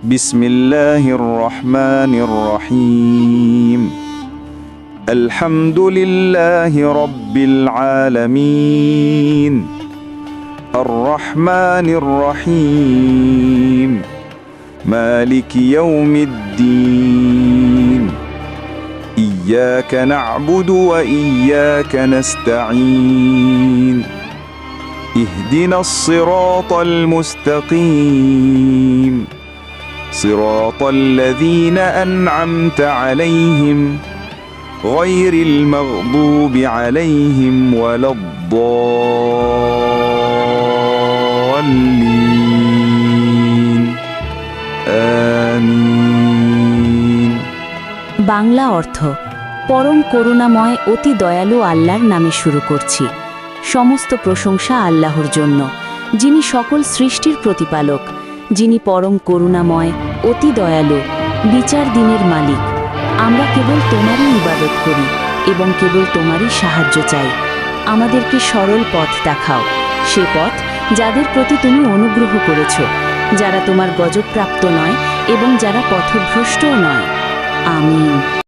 بسم الله الرحمن الرحيم الحمد لله رب العالمين الرحمن الرحيم مالك يوم الدين إياك نعبد وإياك نستعين اهدنا الصراط المستقيم صراط الذين أنعمت عليهم غير المغضوب عليهم ولا الضالين آمين। বাংলা অর্থ পরম করুণাময় অতি দয়ালু আল্লাহর নামে শুরু করছি। সমস্ত প্রশংসা আল্লাহর জন্য, যিনি সকল সৃষ্টির প্রতিপালক, যিনি পরম করুণাময় অতি দয়ালু বিচার দিনের মালিক। আমরা কেবল তোমারই ইবাদত করি এবং কেবল তোমারই সাহায্য চাই। আমাদেরকে সরল পথ দেখাও, সে পথ যাদের প্রতি তুমি অনুগ্রহ করেছ, যারা তোমার গজবপ্রাপ্ত নয় এবং যারা পথভ্রষ্টও নয়। আমিন।